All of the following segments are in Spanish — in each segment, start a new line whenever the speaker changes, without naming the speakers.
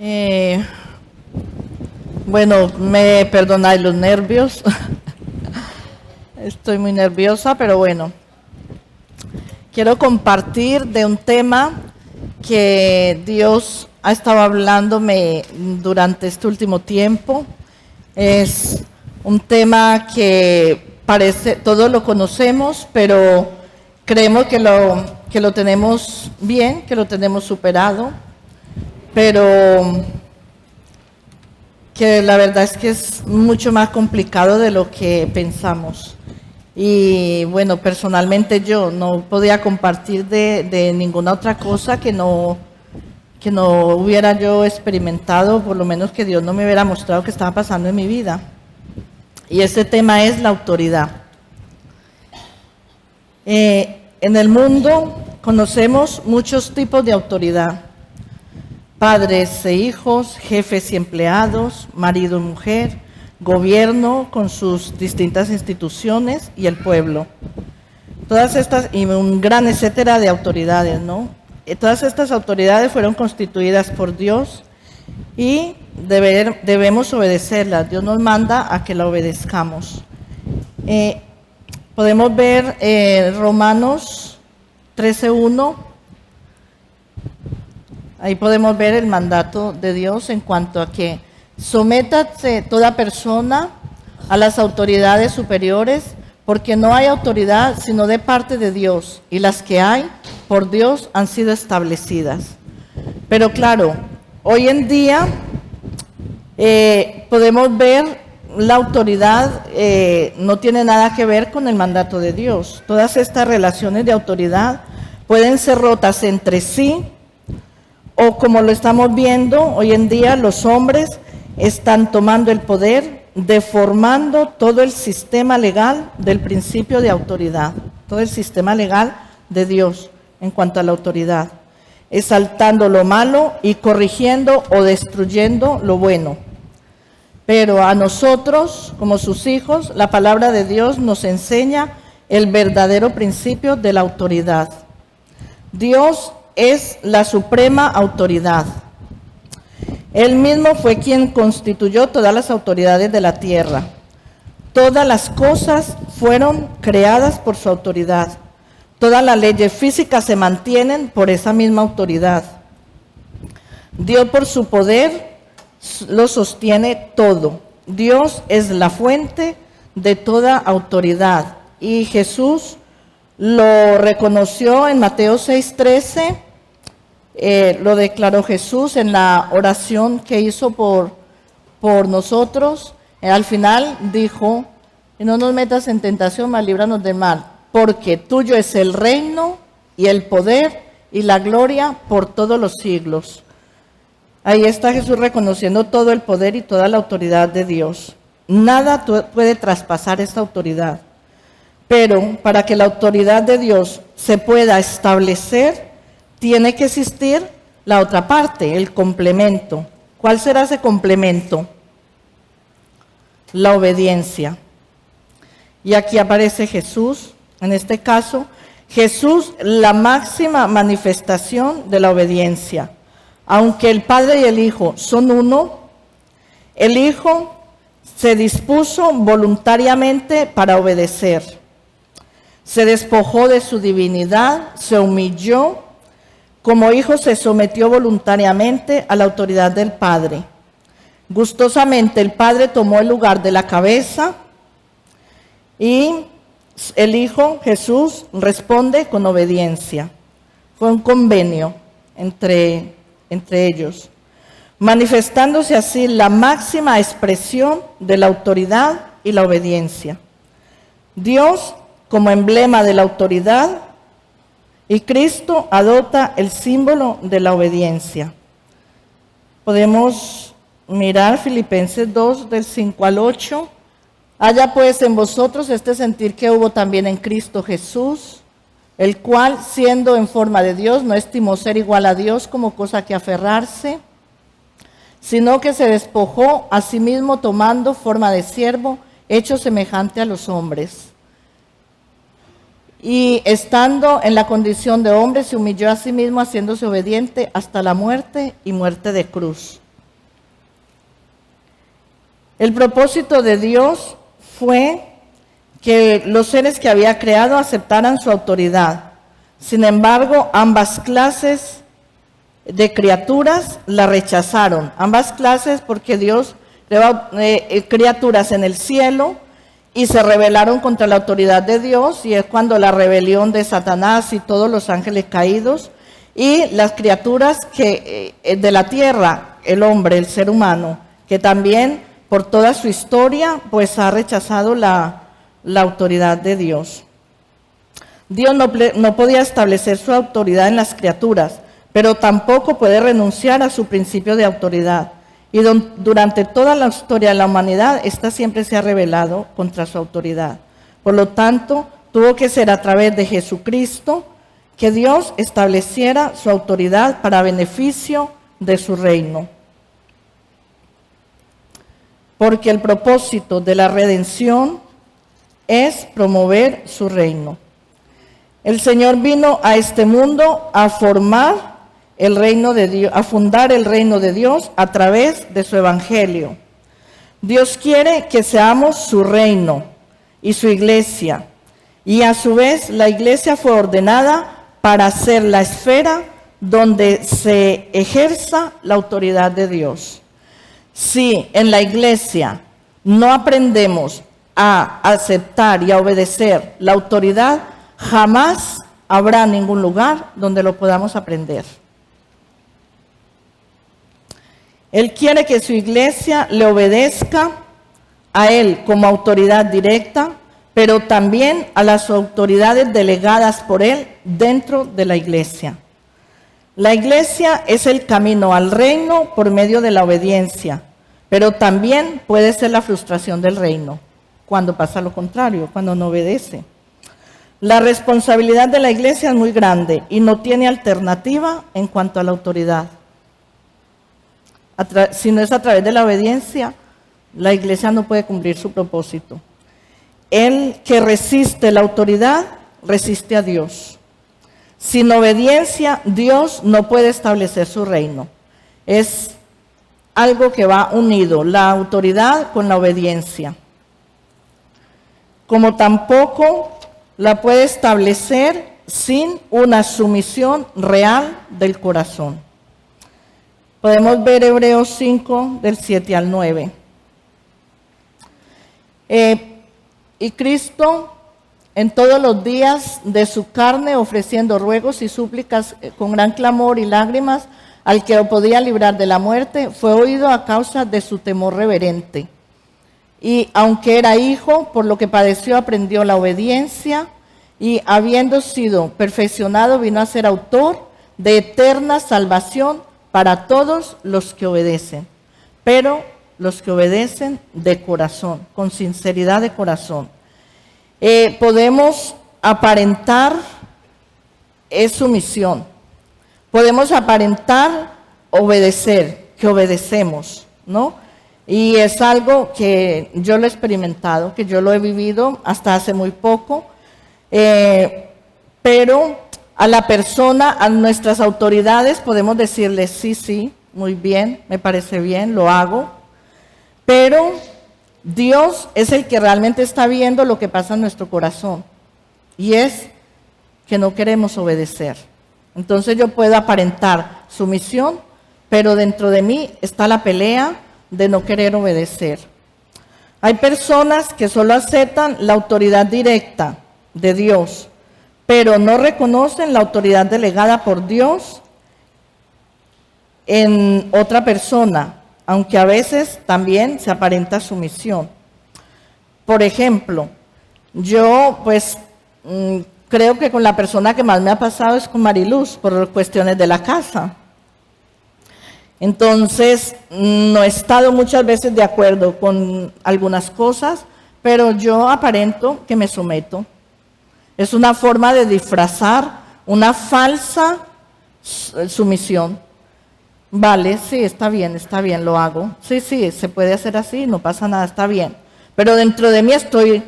Eh, bueno, me perdonáis los nervios. Estoy muy nerviosa, pero bueno. Quiero compartir de un tema que Dios ha estado hablándome durante este último tiempo. Es un tema que parece, todos lo conocemos, pero creemos que lo tenemos bien, que lo tenemos superado, pero que la verdad es que es mucho más complicado de lo que pensamos. Y bueno, personalmente yo no podía compartir de ninguna otra cosa que no hubiera yo experimentado, por lo menos que Dios no me hubiera mostrado que estaba pasando en mi vida. Y este tema es la autoridad. En el mundo conocemos muchos tipos de autoridad. Padres e hijos, jefes y empleados, marido y mujer, gobierno con sus distintas instituciones y el pueblo. Todas estas, y un gran etcétera de autoridades, ¿no? Todas estas autoridades fueron constituidas por Dios y debemos obedecerlas. Dios nos manda a que la obedezcamos. Podemos ver Romanos 13:1. Ahí podemos ver el mandato de Dios en cuanto a que sométase toda persona a las autoridades superiores, porque no hay autoridad sino de parte de Dios, y las que hay por Dios han sido establecidas. Pero claro, hoy en día podemos ver la autoridad no tiene nada que ver con el mandato de Dios. Todas estas relaciones de autoridad pueden ser rotas entre sí, o como lo estamos viendo hoy en día, los hombres están tomando el poder, deformando todo el sistema legal del principio de autoridad, todo el sistema legal de Dios en cuanto a la autoridad, exaltando lo malo y corrigiendo o destruyendo lo bueno. Pero a nosotros, como sus hijos, la palabra de Dios nos enseña el verdadero principio de la autoridad. Dios es la suprema autoridad. Él mismo fue quien constituyó todas las autoridades de la tierra. Todas las cosas fueron creadas por su autoridad. Todas las leyes físicas se mantienen por esa misma autoridad. Dios, por su poder, lo sostiene todo. Dios es la fuente de toda autoridad. Y Jesús lo reconoció en Mateo 6:13. Lo declaró Jesús en la oración que hizo por nosotros. Al final dijo: no nos metas en tentación, mas líbranos del mal, porque tuyo es el reino y el poder y la gloria por todos los siglos. Ahí está Jesús reconociendo todo el poder y toda la autoridad de Dios. Nada puede traspasar esta autoridad. Pero para que la autoridad de Dios se pueda establecer, tiene que existir la otra parte, el complemento. ¿Cuál será ese complemento? La obediencia. Y aquí aparece Jesús, en este caso, Jesús, la máxima manifestación de la obediencia. Aunque el Padre y el Hijo son uno, el Hijo se dispuso voluntariamente para obedecer. Se despojó de su divinidad, se humilló. Como hijo se sometió voluntariamente a la autoridad del Padre. Gustosamente el Padre tomó el lugar de la cabeza y el Hijo, Jesús, responde con obediencia. Fue un convenio entre ellos, manifestándose así la máxima expresión de la autoridad y la obediencia. Dios, como emblema de la autoridad, y Cristo adopta el símbolo de la obediencia. Podemos mirar Filipenses 2, del 5 al 8. Haya pues en vosotros este sentir que hubo también en Cristo Jesús, el cual, siendo en forma de Dios, no estimó ser igual a Dios como cosa que aferrarse, sino que se despojó a sí mismo tomando forma de siervo, hecho semejante a los hombres. Y estando en la condición de hombre, se humilló a sí mismo, haciéndose obediente hasta la muerte y muerte de cruz. El propósito de Dios fue que los seres que había creado aceptaran su autoridad. Sin embargo, ambas clases de criaturas la rechazaron. Ambas clases, porque Dios creó criaturas en el cielo y se rebelaron contra la autoridad de Dios, y es cuando la rebelión de Satanás y todos los ángeles caídos, y las criaturas que de la tierra, el hombre, el ser humano, que también por toda su historia pues ha rechazado la autoridad de Dios. Dios no podía establecer su autoridad en las criaturas, pero tampoco puede renunciar a su principio de autoridad. Y durante toda la historia de la humanidad, esta siempre se ha rebelado contra su autoridad. Por lo tanto, tuvo que ser a través de Jesucristo que Dios estableciera su autoridad para beneficio de su reino. Porque el propósito de la redención es promover su reino. El Señor vino a este mundo a formar el reino de Dios, a fundar el reino de Dios a través de su evangelio. Dios quiere que seamos su reino y su iglesia, y a su vez la iglesia fue ordenada para ser la esfera donde se ejerza la autoridad de Dios. Si en la iglesia no aprendemos a aceptar y a obedecer la autoridad, jamás habrá ningún lugar donde lo podamos aprender. Él quiere que su iglesia le obedezca a Él como autoridad directa, pero también a las autoridades delegadas por Él dentro de la iglesia. La iglesia es el camino al reino por medio de la obediencia, pero también puede ser la frustración del reino, cuando pasa lo contrario, cuando no obedece. La responsabilidad de la iglesia es muy grande y no tiene alternativa en cuanto a la autoridad. Si no es a través de la obediencia, la iglesia no puede cumplir su propósito. El que resiste la autoridad, resiste a Dios. Sin obediencia, Dios no puede establecer su reino. Es algo que va unido, la autoridad con la obediencia. Como tampoco la puede establecer sin una sumisión real del corazón. Podemos ver Hebreos 5, del 7 al 9. Y Cristo, en todos los días de su carne, ofreciendo ruegos y súplicas con gran clamor y lágrimas, al que lo podía librar de la muerte, fue oído a causa de su temor reverente. Y aunque era hijo, por lo que padeció, aprendió la obediencia, y habiendo sido perfeccionado, vino a ser autor de eterna salvación para todos los que obedecen, pero los que obedecen de corazón, con sinceridad de corazón. Podemos aparentar sumisión, podemos aparentar obedecer, que obedecemos, ¿no? Y es algo que yo lo he experimentado, que yo lo he vivido hasta hace muy poco, pero a la persona, a nuestras autoridades, podemos decirle sí, muy bien, me parece bien, lo hago. Pero Dios es el que realmente está viendo lo que pasa en nuestro corazón. Y es que no queremos obedecer. Entonces yo puedo aparentar sumisión, pero dentro de mí está la pelea de no querer obedecer. Hay personas que solo aceptan la autoridad directa de Dios, pero no reconocen la autoridad delegada por Dios en otra persona, aunque a veces también se aparenta sumisión. Por ejemplo, yo creo que con la persona que más me ha pasado es con Mariluz, por cuestiones de la casa. Entonces, no he estado muchas veces de acuerdo con algunas cosas, pero yo aparento que me someto. Es una forma de disfrazar una falsa sumisión. Vale, sí, está bien, lo hago. Sí, se puede hacer así, no pasa nada, está bien. Pero dentro de mí estoy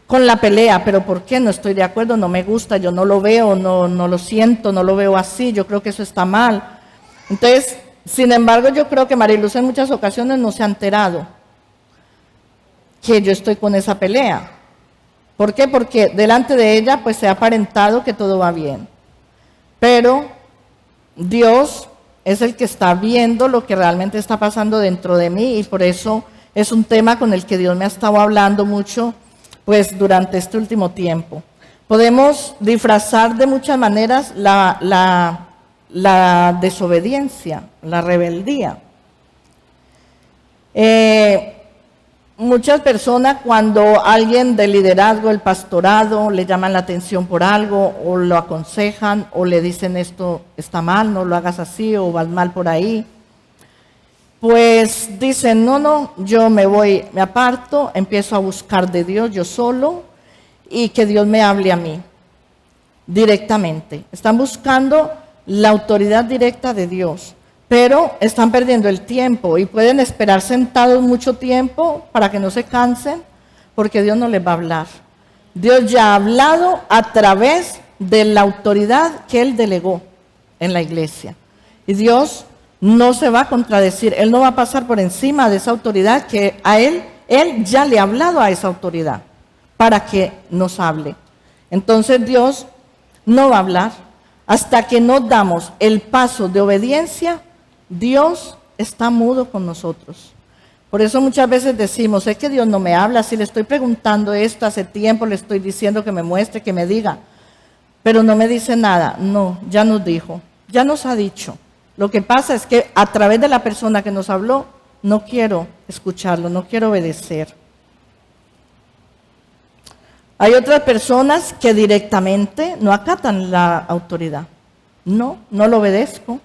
con la pelea, pero ¿por qué? No estoy de acuerdo, no me gusta, yo no lo veo, no lo siento, no lo veo así, yo creo que eso está mal. Entonces, sin embargo, yo creo que Mariluz en muchas ocasiones no se ha enterado. que yo estoy con esa pelea. ¿Por qué? Porque delante de ella pues se ha aparentado que todo va bien. Pero Dios es el que está viendo lo que realmente está pasando dentro de mí, y por eso es un tema con el que Dios me ha estado hablando mucho pues durante este último tiempo. Podemos disfrazar de muchas maneras la desobediencia, la rebeldía. Muchas personas, cuando alguien del liderazgo, el pastorado, le llaman la atención por algo, o lo aconsejan, o le dicen esto está mal, no lo hagas así, o vas mal por ahí, pues dicen, no, yo me voy, me aparto, empiezo a buscar de Dios yo solo, y que Dios me hable a mí directamente. Están buscando la autoridad directa de Dios, pero están perdiendo el tiempo y pueden esperar sentados mucho tiempo para que no se cansen, porque Dios no les va a hablar. Dios ya ha hablado a través de la autoridad que Él delegó en la iglesia. Y Dios no se va a contradecir, Él no va a pasar por encima de esa autoridad que a Él ya le ha hablado a esa autoridad para que nos hable. Entonces Dios no va a hablar hasta que no damos el paso de obediencia. Dios está mudo con nosotros. Por eso muchas veces decimos, es que Dios no me habla, si le estoy preguntando esto hace tiempo, le estoy diciendo que me muestre, que me diga, pero no me dice nada. No, ya nos dijo, ya nos ha dicho. Lo que pasa es que a través de la persona que nos habló, no quiero escucharlo, no quiero obedecer. Hay otras personas que directamente no acatan la autoridad. No lo obedezco.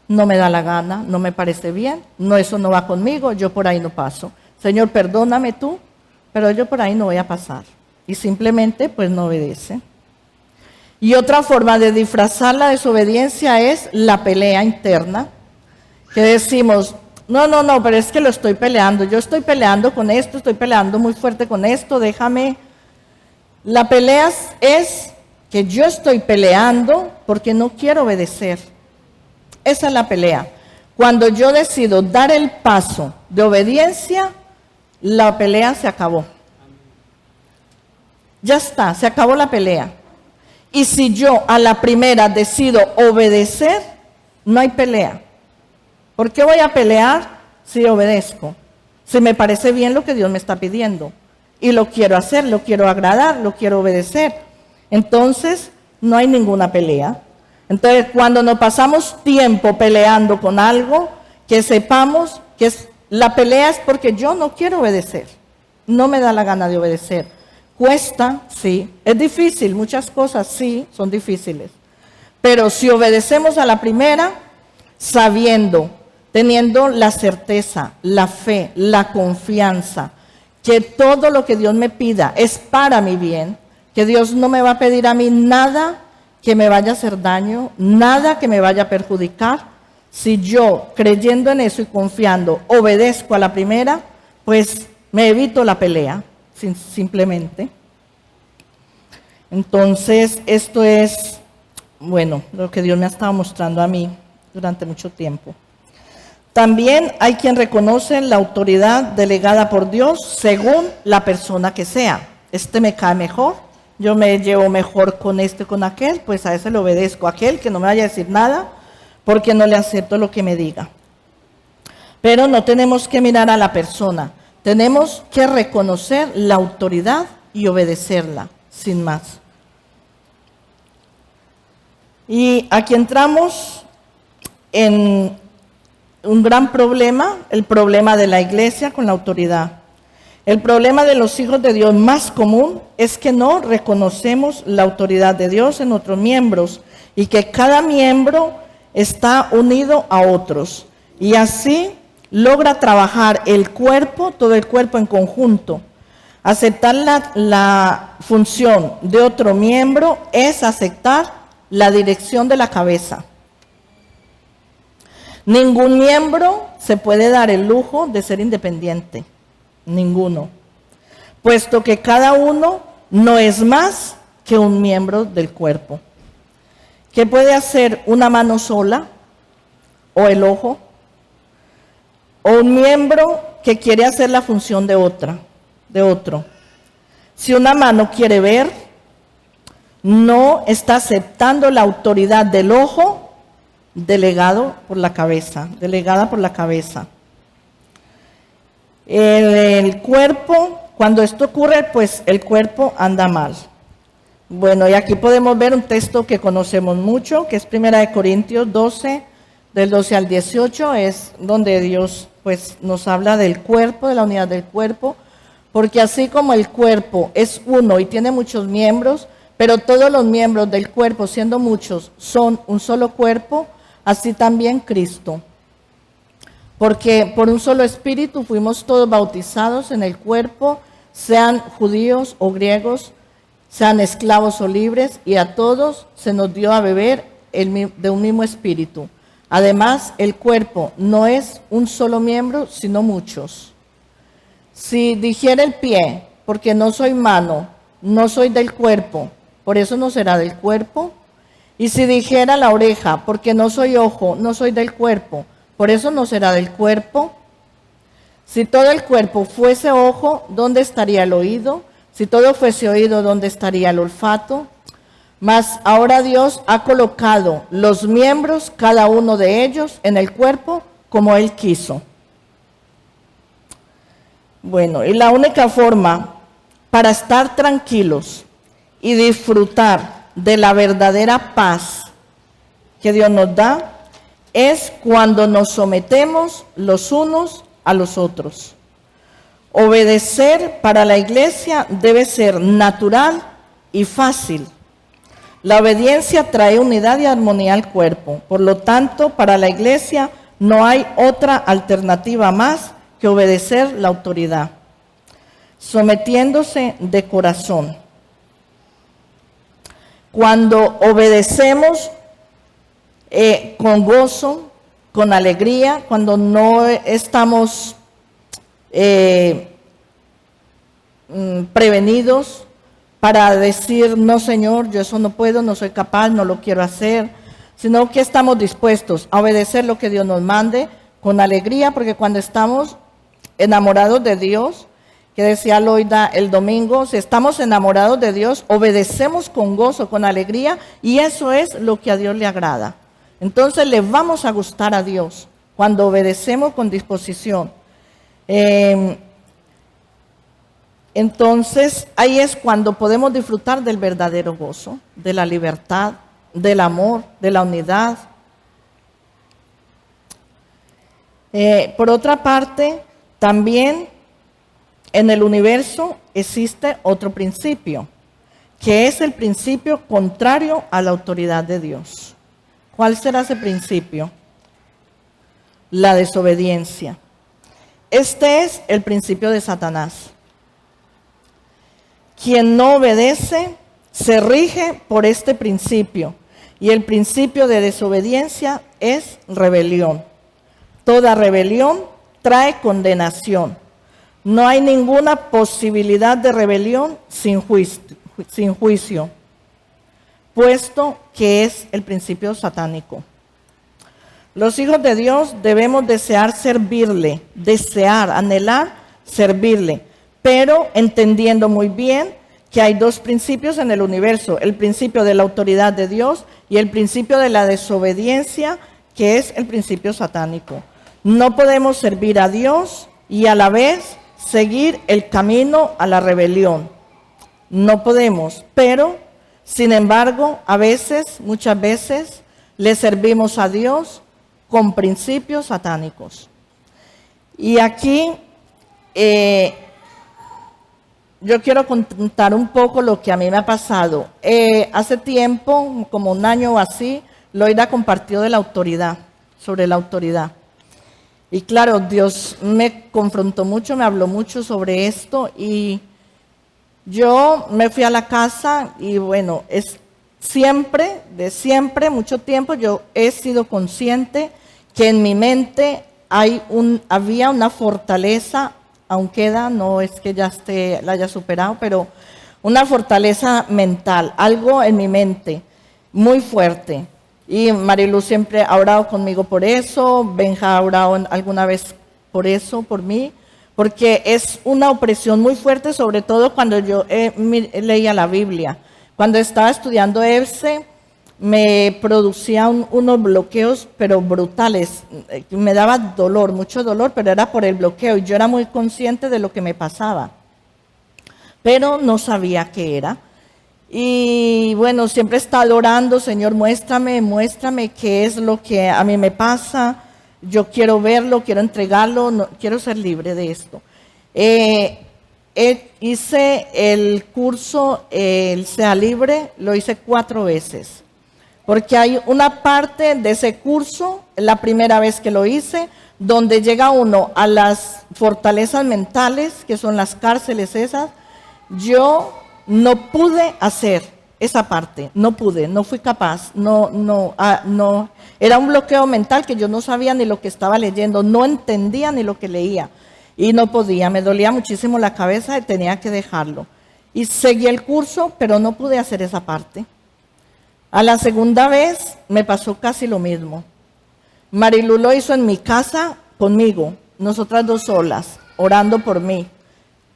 No me da la gana, no me parece bien, no, eso no va conmigo, yo por ahí no paso. Señor, perdóname tú, pero yo por ahí no voy a pasar. Y simplemente pues no obedece. Y otra forma de disfrazar la desobediencia es la pelea interna, que decimos, no, pero es que lo estoy peleando, yo estoy peleando con esto, estoy peleando muy fuerte con esto, déjame. La pelea es que yo estoy peleando porque no quiero obedecer. Esa es la pelea. Cuando yo decido dar el paso de obediencia, la pelea se acabó. Ya está, se acabó la pelea. Y si yo a la primera decido obedecer, no hay pelea. ¿Por qué voy a pelear si obedezco? Si me parece bien lo que Dios me está pidiendo. Y lo quiero hacer, lo quiero agradar, lo quiero obedecer. Entonces, no hay ninguna pelea. Entonces, cuando nos pasamos tiempo peleando con algo, que sepamos que la pelea es porque yo no quiero obedecer. No me da la gana de obedecer. Cuesta, sí. Es difícil, muchas cosas sí son difíciles. Pero si obedecemos a la primera, sabiendo, teniendo la certeza, la fe, la confianza, que todo lo que Dios me pida es para mi bien, que Dios no me va a pedir a mí nada que me vaya a hacer daño, nada que me vaya a perjudicar. Si yo, creyendo en eso y confiando, obedezco a la primera, pues me evito la pelea, simplemente. Entonces, esto es, bueno, lo que Dios me ha estado mostrando a mí durante mucho tiempo. También hay quien reconoce la autoridad delegada por Dios según la persona que sea. Este me cae mejor. Yo me llevo mejor con este, con aquel, pues a ese le obedezco. Aquel que no me vaya a decir nada, porque no le acepto lo que me diga. Pero no tenemos que mirar a la persona. Tenemos que reconocer la autoridad y obedecerla, sin más. Y aquí entramos en un gran problema, el problema de la iglesia con la autoridad. El problema de los hijos de Dios más común es que no reconocemos la autoridad de Dios en otros miembros y que cada miembro está unido a otros. Y así logra trabajar el cuerpo, todo el cuerpo en conjunto. Aceptar la función de otro miembro es aceptar la dirección de la cabeza. Ningún miembro se puede dar el lujo de ser independiente. Ninguno, puesto que cada uno no es más que un miembro del cuerpo. ¿Qué puede hacer una mano sola o el ojo? O un miembro que quiere hacer la función de otra. de otro. Si una mano quiere ver, no está aceptando la autoridad del ojo delegada por la cabeza. El cuerpo, cuando esto ocurre, pues el cuerpo anda mal. Bueno, y aquí podemos ver un texto que conocemos mucho, que es 1 Corintios 12, del 12 al 18, es donde Dios pues nos habla del cuerpo, de la unidad del cuerpo, porque así como el cuerpo es uno y tiene muchos miembros, pero todos los miembros del cuerpo, siendo muchos, son un solo cuerpo, así también Cristo. Porque por un solo espíritu fuimos todos bautizados en el cuerpo, sean judíos o griegos, sean esclavos o libres, y a todos se nos dio a beber de un mismo espíritu. Además, el cuerpo no es un solo miembro, sino muchos. Si dijera el pie, porque no soy mano, no soy del cuerpo, por eso no será del cuerpo. Y si dijera la oreja, porque no soy ojo, no soy del cuerpo, por eso no será del cuerpo. Si todo el cuerpo fuese ojo, ¿dónde estaría el oído? Si todo fuese oído, ¿dónde estaría el olfato? Mas ahora Dios ha colocado los miembros, cada uno de ellos, en el cuerpo como Él quiso. Bueno, y la única forma para estar tranquilos y disfrutar de la verdadera paz que Dios nos da es cuando nos sometemos los unos a los otros. Obedecer para la iglesia debe ser natural y fácil. La obediencia trae unidad y armonía al cuerpo. Por lo tanto, para la iglesia no hay otra alternativa más que obedecer la autoridad, sometiéndose de corazón. Cuando obedecemos con gozo, con alegría, cuando no estamos prevenidos para decir, no Señor, yo eso no puedo, no soy capaz, no lo quiero hacer, sino que estamos dispuestos a obedecer lo que Dios nos mande con alegría, porque cuando estamos enamorados de Dios, que decía Loida el domingo, si estamos enamorados de Dios, obedecemos con gozo, con alegría, y eso es lo que a Dios le agrada. Entonces le vamos a gustar a Dios cuando obedecemos con disposición. Entonces ahí es cuando podemos disfrutar del verdadero gozo, de la libertad, del amor, de la unidad. Por otra parte, también en el universo existe otro principio, que es el principio contrario a la autoridad de Dios. ¿Cuál será ese principio? La desobediencia. Este es el principio de Satanás. Quien no obedece se rige por este principio, y el principio de desobediencia es rebelión. Toda rebelión trae condenación. No hay ninguna posibilidad de rebelión sin juicio, puesto que es el principio satánico. Los hijos de Dios debemos desear servirle, anhelar servirle, pero entendiendo muy bien que hay dos principios en el universo: el principio de la autoridad de Dios y el principio de la desobediencia, que es el principio satánico. No podemos servir a Dios y a la vez seguir el camino a la rebelión. No podemos, pero sin embargo, muchas veces, le servimos a Dios con principios satánicos. Y aquí yo quiero contar un poco lo que a mí me ha pasado. Hace tiempo, como un año o así, Loida compartió de la autoridad, sobre la autoridad. Y claro, Dios me confrontó mucho, me habló mucho sobre esto, y yo me fui a la casa y bueno, de siempre, mucho tiempo, yo he sido consciente que en mi mente había una fortaleza, aún queda, no es que ya la haya superado, pero una fortaleza mental, algo en mi mente muy fuerte. Y Marilu siempre ha orado conmigo por eso, Benja ha orado alguna vez por eso, por mí, porque es una opresión muy fuerte, sobre todo cuando yo leía la Biblia. Cuando estaba estudiando EBSE, me producía unos bloqueos, pero brutales. Me daba dolor, mucho dolor, pero era por el bloqueo, y yo era muy consciente de lo que me pasaba, pero no sabía qué era. Y bueno, siempre he estado orando: Señor, muéstrame qué es lo que a mí me pasa. Yo quiero verlo, quiero entregarlo, quiero ser libre de esto. Hice el curso, el Sea Libre, lo hice 4 veces. Porque hay una parte de ese curso, la primera vez que lo hice, donde llega uno a las fortalezas mentales, que son las cárceles esas. Yo no pude hacer esa parte, no fui capaz, no, era un bloqueo mental que yo no sabía ni lo que estaba leyendo, no entendía ni lo que leía y no podía, me dolía muchísimo la cabeza y tenía que dejarlo. Y seguí el curso, pero no pude hacer esa parte. A la segunda vez me pasó casi lo mismo. Marilu lo hizo en mi casa conmigo, nosotras 2 solas, orando por mí.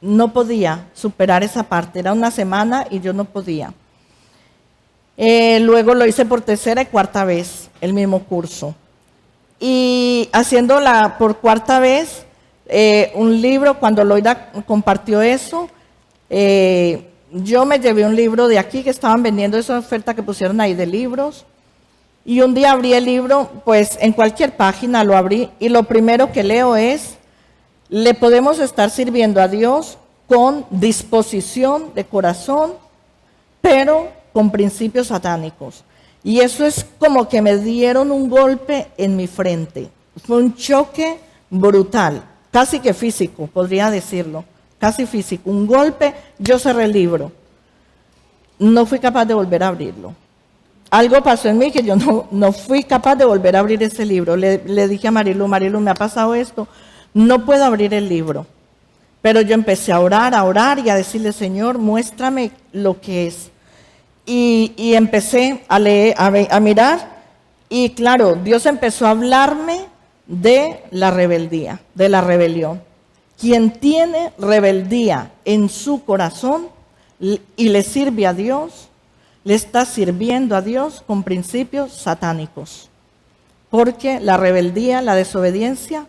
No podía superar esa parte, era una semana y yo no podía. Luego lo hice por 3ª y 4ª vez, el mismo curso. Y haciéndola por 4ª vez, un libro, cuando Loida compartió eso, yo me llevé un libro de aquí que estaban vendiendo, esa oferta que pusieron ahí de libros. Y un día abrí el libro, pues en cualquier página lo abrí, y lo primero que leo es: le podemos estar sirviendo a Dios con disposición de corazón, pero con principios satánicos. Y eso es como que me dieron un golpe en mi frente. Fue un choque brutal, casi que físico, podría decirlo, casi físico. Un golpe, yo cerré el libro. No fui capaz de volver a abrirlo. Algo pasó en mí que yo no fui capaz de volver a abrir ese libro. Le dije a Marilu, me ha pasado esto, no puedo abrir el libro. Pero yo empecé a orar y a decirle: Señor, muéstrame lo que es. Y empecé a leer, a mirar, y claro, Dios empezó a hablarme de la rebeldía, de la rebelión. Quien tiene rebeldía en su corazón y le sirve a Dios, le está sirviendo a Dios con principios satánicos. Porque la rebeldía, la desobediencia,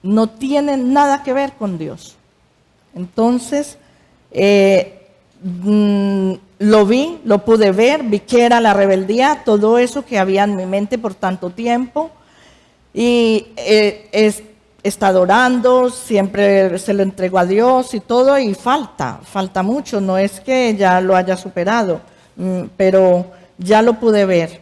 no tiene nada que ver con Dios. Entonces, lo pude ver, vi que era la rebeldía, todo eso que había en mi mente por tanto tiempo. Y he estado orando, siempre se lo entrego a Dios y todo, y falta mucho, no es que ya lo haya superado, pero ya lo pude ver.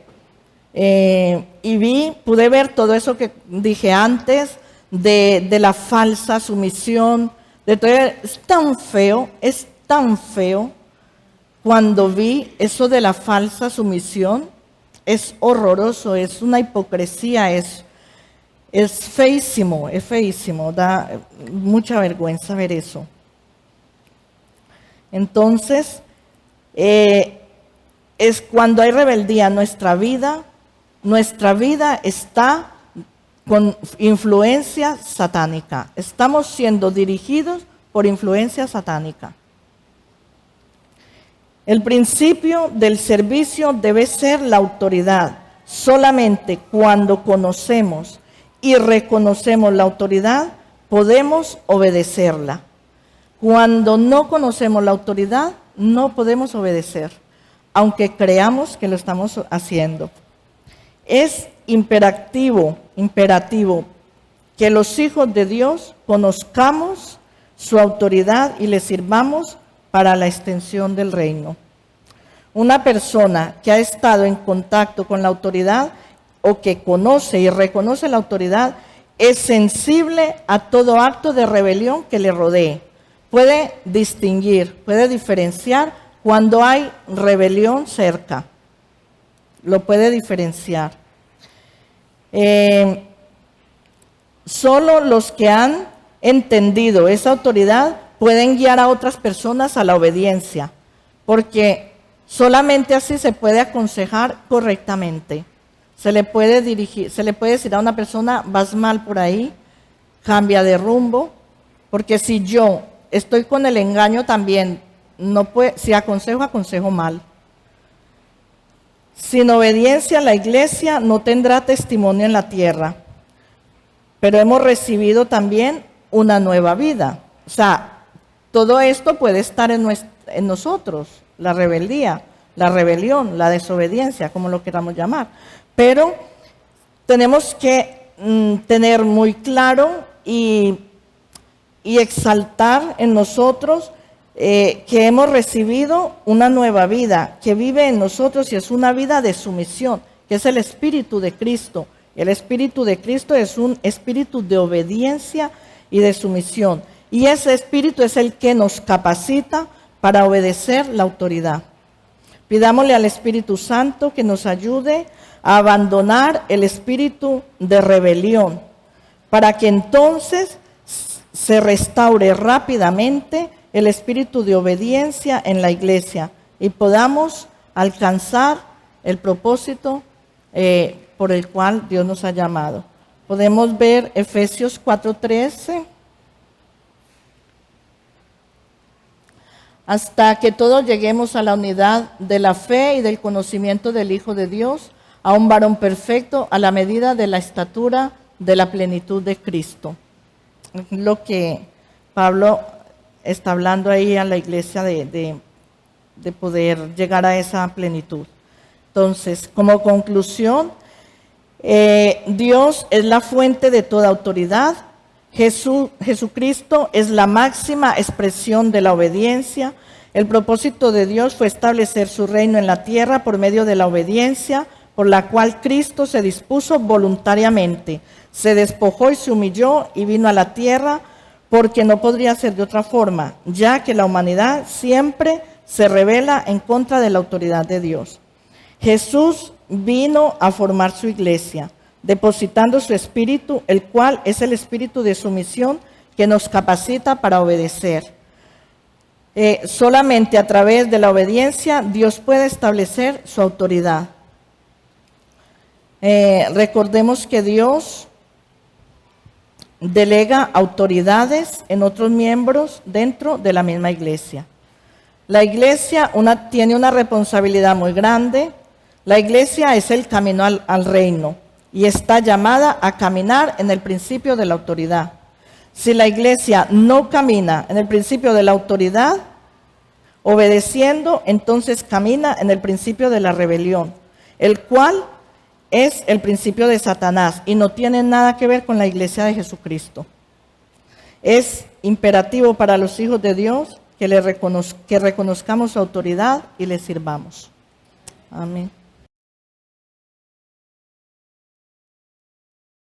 Y pude ver todo eso que dije antes, de la falsa sumisión, de todo. Es tan feo cuando vi eso de la falsa sumisión. Es horroroso, es una hipocresía, es feísimo, da mucha vergüenza ver eso. Entonces, es cuando hay rebeldía en nuestra vida está con influencia satánica. Estamos siendo dirigidos por influencia satánica. El principio del servicio debe ser la autoridad. Solamente cuando conocemos y reconocemos la autoridad, podemos obedecerla. Cuando no conocemos la autoridad, no podemos obedecer, aunque creamos que lo estamos haciendo. Es imperativo que los hijos de Dios conozcamos su autoridad y le sirvamos para la extensión del reino. Una persona que ha estado en contacto con la autoridad o que conoce y reconoce la autoridad es sensible a todo acto de rebelión que le rodee. Puede distinguir, puede diferenciar cuando hay rebelión cerca. Lo puede diferenciar. Solo los que han entendido esa autoridad pueden guiar a otras personas a la obediencia, porque solamente así se puede aconsejar correctamente. Se le puede decir a una persona: vas mal por ahí, cambia de rumbo, Porque si yo estoy con el engaño también, no puede, si aconsejo, aconsejo mal. Sin obediencia la iglesia no tendrá testimonio en la tierra, pero hemos recibido también una nueva vida. O sea, todo esto puede estar en nosotros, la rebeldía, la rebelión, la desobediencia, como lo queramos llamar. Pero tenemos que tener muy claro y exaltar en nosotros que hemos recibido una nueva vida, que vive en nosotros y es una vida de sumisión, que es el Espíritu de Cristo. El Espíritu de Cristo es un espíritu de obediencia y de sumisión. Y ese espíritu es el que nos capacita para obedecer la autoridad. Pidámosle al Espíritu Santo que nos ayude a abandonar el espíritu de rebelión, para que entonces se restaure rápidamente el espíritu de obediencia en la iglesia y podamos alcanzar el propósito por el cual Dios nos ha llamado. Podemos ver Efesios 4:13. Hasta que todos lleguemos a la unidad de la fe y del conocimiento del Hijo de Dios, a un varón perfecto, a la medida de la estatura de la plenitud de Cristo. Lo que Pablo está hablando ahí a la iglesia de poder llegar a esa plenitud. Entonces, como conclusión, Dios es la fuente de toda autoridad. Jesucristo es la máxima expresión de la obediencia. El propósito de Dios fue establecer su reino en la tierra por medio de la obediencia, por la cual Cristo se dispuso voluntariamente, se despojó y se humilló y vino a la tierra, porque no podría ser de otra forma, ya que la humanidad siempre se rebela en contra de la autoridad de Dios. Jesús vino a formar su iglesia, depositando su espíritu, el cual es el espíritu de sumisión que nos capacita para obedecer. Solamente a través de la obediencia Dios puede establecer su autoridad. Recordemos que Dios delega autoridades en otros miembros dentro de la misma iglesia. La iglesia tiene una responsabilidad muy grande. La iglesia es el camino al reino y está llamada a caminar en el principio de la autoridad. Si la iglesia no camina en el principio de la autoridad, obedeciendo, entonces camina en el principio de la rebelión, el cual es el principio de Satanás y no tiene nada que ver con la iglesia de Jesucristo. Es imperativo para los hijos de Dios que reconozcamos su autoridad y le sirvamos. Amén.